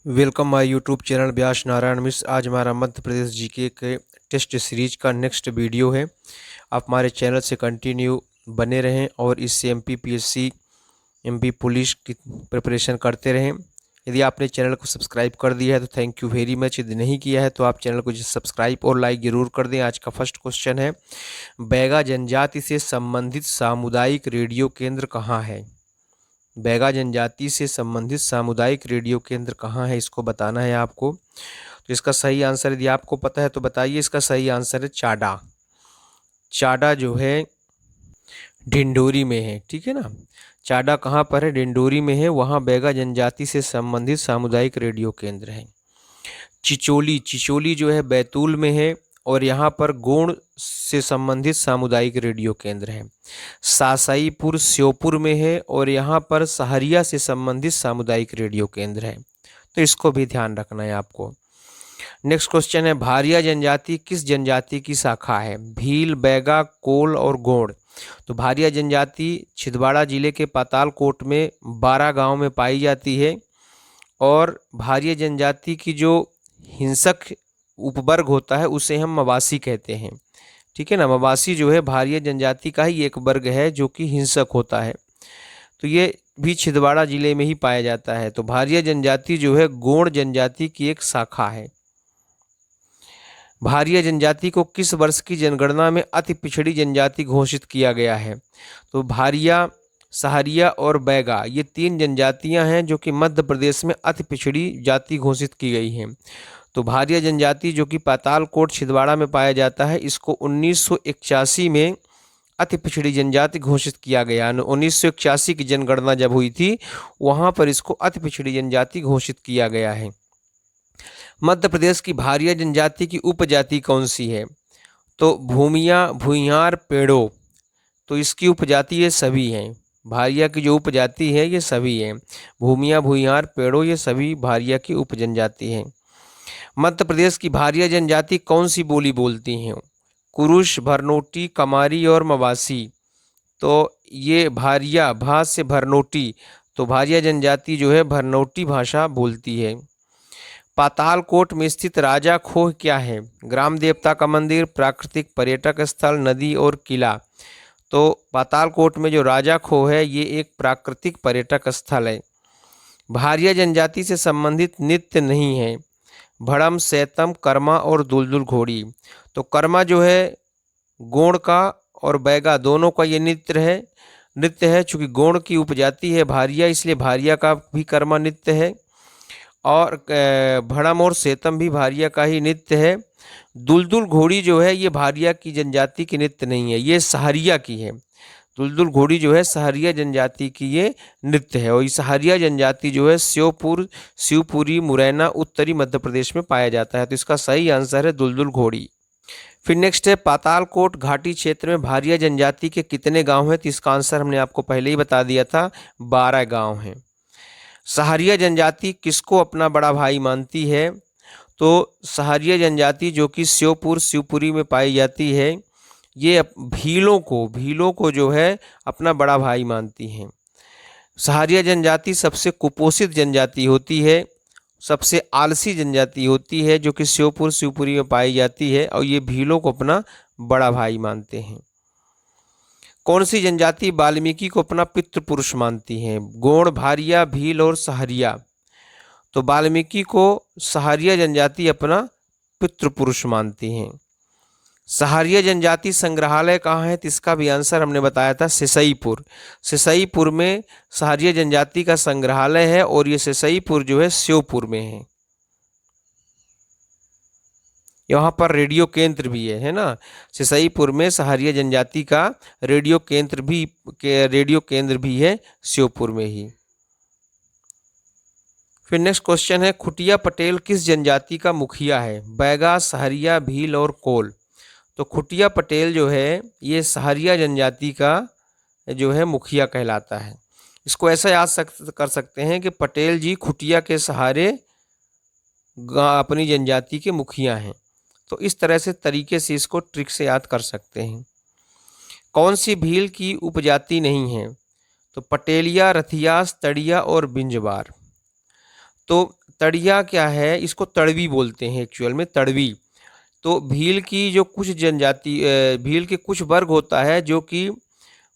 Welcome my YouTube channel व्यास नारायण मिश्र। आज हमारा Madhya Pradesh GK के टेस्ट सीरीज का नेक्स्ट वीडियो है। आप हमारे चैनल से कंटिन्यू बने रहें और इससे एमपी पीएससी एमपी पुलिस की प्रिपरेशन करते रहें। यदि आपने चैनल को सब्सक्राइब कर दिया है तो थैंक यू वेरी मच। यदि नहीं किया है तो आप चैनल को सब्सक्राइब और लाइक जरूर कर दें। आज का फर्स्ट क्वेश्चन है, बैगा जनजाति से संबंधित सामुदायिक रेडियो केंद्र कहाँ है? बैगा जनजाति से संबंधित सामुदायिक रेडियो केंद्र कहाँ है, इसको बताना है आपको। तो इसका सही आंसर यदि आपको पता है तो बताइए। इसका सही आंसर है चाडा। चाडा जो है ढिंडोरी में है, ठीक है ना। चाडा कहाँ पर है? ढिंडोरी में है। वहाँ बैगा जनजाति से संबंधित सामुदायिक रेडियो केंद्र है। चिचोली, चिचोली जो है बैतूल में है और यहाँ पर गोंड से संबंधित सामुदायिक रेडियो केंद्र है। सासाईपुर श्योपुर में है और यहाँ पर सहरिया से संबंधित सामुदायिक रेडियो केंद्र है। तो इसको भी ध्यान रखना है आपको। नेक्स्ट क्वेश्चन है, भारिया जनजाति किस जनजाति की शाखा है? भील, बैगा, कोल और गोंड। तो भारिया जनजाति छिंदवाड़ा जिले के पातालकोट में 12 गांव में पाई जाती है और भारिया जनजाति की जो हिंसक उपवर्ग होता है उसे हम मवासी कहते हैं, ठीक है ना। मवासी जो है भारिया जनजाति का ही एक वर्ग है जो कि हिंसक होता है। तो ये भी छिंदवाड़ा जिले में ही पाया जाता है। तो भारिया जनजाति जो है गोंड जनजाति की एक शाखा है। भारिया जनजाति को किस वर्ष की जनगणना में अति पिछड़ी जनजाति घोषित किया गया है? तो भारिया, सहरिया और बैगा ये 3 जनजातियां हैं जो कि मध्य प्रदेश में अति पिछड़ी जाति घोषित की गई हैं। तो भारिया जनजाति जो कि पातालकोट छिंदवाड़ा में पाया जाता है, इसको 1981 में अति पिछड़ी जनजाति घोषित किया गया। 1981 की जनगणना जब हुई थी वहां पर इसको अति पिछड़ी जनजाति घोषित किया गया है। मध्य प्रदेश की भारिया जनजाति की उपजाति कौन सी है? तो भूमिया, भूइयार, पेड़ो। तो इसकी उपजाति ये सभी हैं। भारिया की जो उपजाति है ये सभी हैं। भूमिया, भूइयार, पेड़ो ये सभी भारिया की उपजनजाति हैं। मध्य प्रदेश की भारिया जनजाति कौन सी बोली बोलती हैं? कुरुश, भरनोटी, कमारी और मवासी। तो ये भारिया, भा से भरनोटी, तो भारिया जनजाति जो है भरनोटी भाषा बोलती है। पातालकोट में स्थित राजा खोह क्या है? ग्राम देवता का मंदिर, प्राकृतिक पर्यटक स्थल, नदी और किला। तो पातालकोट में जो राजा खोह है ये एक प्राकृतिक पर्यटक स्थल है। भारिया जनजाति से संबंधित नृत्य नहीं है। भड़म, सैतम, कर्मा और दुलदुल घोड़ी। तो कर्मा जो है गोंड का और बैगा दोनों का ये नृत्य है। चूंकि गोंड की उपजाति है भारिया, इसलिए भारिया का भी कर्मा नृत्य है। और भड़म और सेतम भी भारिया का ही नृत्य है। दुलदुल घोड़ी जो है ये भारिया की जनजाति की नृत्य नहीं है, ये सहरिया की है। दुलदुल घोड़ी जो है सहरिया जनजाति की ये नृत्य है और ये सहरिया जनजाति जो है श्योपुर, शिवपुरी, मुरैना, उत्तरी मध्य प्रदेश में पाया जाता है। तो इसका सही आंसर है दुलदुल घोड़ी। फिर नेक्स्ट है, पातालकोट घाटी क्षेत्र में भारिया जनजाति के कितने गांव हैं? तो इसका आंसर हमने आपको पहले ही बता दिया था, 12 गांव हैं। सहरिया जनजाति किसको अपना बड़ा भाई मानती है? तो सहरिया जनजाति जो कि श्योपुर, शिवपुरी में पाई जाती है, ये भीलों को जो है अपना बड़ा भाई मानती हैं। सहरिया जनजाति सबसे कुपोषित जनजाति होती है, सबसे आलसी जनजाति होती है जो कि श्योपुर, शिवपुरी में पाई जाती है और ये भीलों को अपना बड़ा भाई मानते हैं। कौन सी जनजाति वाल्मीकि को अपना पितृ पुरुष मानती है? गोंड, भारिया, भील और सहरिया। तो वाल्मीकि को सहरिया जनजाति अपना पितृ पुरुष मानती हैं। सहरिया जनजाति संग्रहालय कहाँ है? तो इसका भी आंसर हमने बताया था, सिसईपुर। सिसईपुर में सहरिया जनजाति का संग्रहालय है और ये सिसईपुर जो है श्योपुर में है। यहाँ पर रेडियो केंद्र भी है ना। सिसईपुर में सहरिया जनजाति का रेडियो केंद्र भी है श्योपुर में ही। फिर नेक्स्ट क्वेश्चन है, खुटिया पटेल किस जनजाति का मुखिया है? बैगा, सहरिया, भील और कोल। तो खुटिया पटेल जो है ये सहरिया जनजाति का जो है मुखिया कहलाता है। इसको ऐसा याद कर सकते हैं कि पटेल जी खुटिया के सहारे अपनी जनजाति के मुखिया हैं। तो इस तरह से तरीके से इसको ट्रिक से याद कर सकते हैं। कौन सी भील की उपजाति नहीं है? तो पटेलिया, रथियास, तड़िया और बिंजवार। तो तड़िया क्या है, इसको तड़वी बोलते हैं एक्चुअल में, तड़वी। तो भील की जो कुछ जनजाति भील के कुछ वर्ग होता है जो कि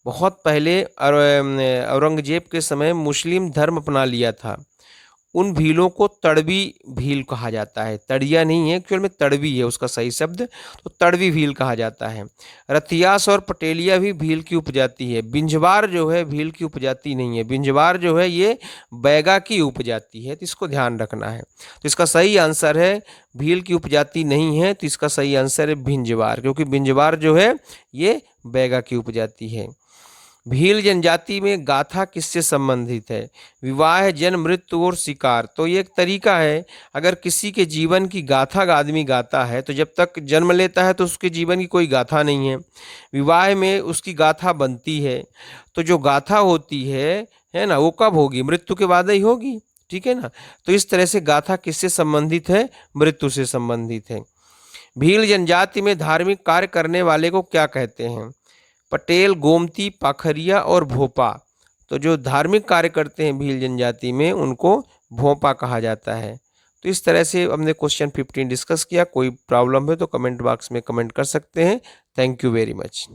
बहुत पहले औरंगजेब के समय मुस्लिम धर्म अपना लिया था, उन भीलों को तड़वी भील कहा जाता है। तड़िया नहीं है, एक्चुअल में तड़वी है उसका सही शब्द, तो तड़वी भील कहा जाता है। रतियास और पटेलिया भी भील की उपजाति है। बिंजवार जो है भील की उपजाति नहीं है, बिंजवार जो है ये बैगा की उपजाति है, तो इसको ध्यान रखना है। तो इसका सही आंसर है, भील की उपजाति नहीं है, तो इसका सही आंसर है बिंजवार, क्योंकि बिंजवार जो है ये बैगा की उपजाति है। भील जनजाति में गाथा किससे संबंधित है? विवाह, जन्म, मृत्यु और शिकार। तो ये एक तरीका है, अगर किसी के जीवन की गाथा आदमी गाता है तो जब तक जन्म लेता है तो उसके जीवन की कोई गाथा नहीं है, विवाह में उसकी गाथा बनती है, तो जो गाथा होती है ना, वो कब होगी? मृत्यु के बाद ही होगी, ठीक है ना। तो इस तरह से गाथा किससे संबंधित है? मृत्यु से संबंधित है। भील जनजाति में धार्मिक कार्य करने वाले को क्या कहते हैं? पटेल, गोमती, पाखरिया और भोपा। तो जो धार्मिक कार्य करते हैं भील जनजाति में उनको भोपा कहा जाता है। तो इस तरह से हमने क्वेश्चन 15 डिस्कस किया। कोई प्रॉब्लम है तो कमेंट बॉक्स में कमेंट कर सकते हैं। Thank you very much.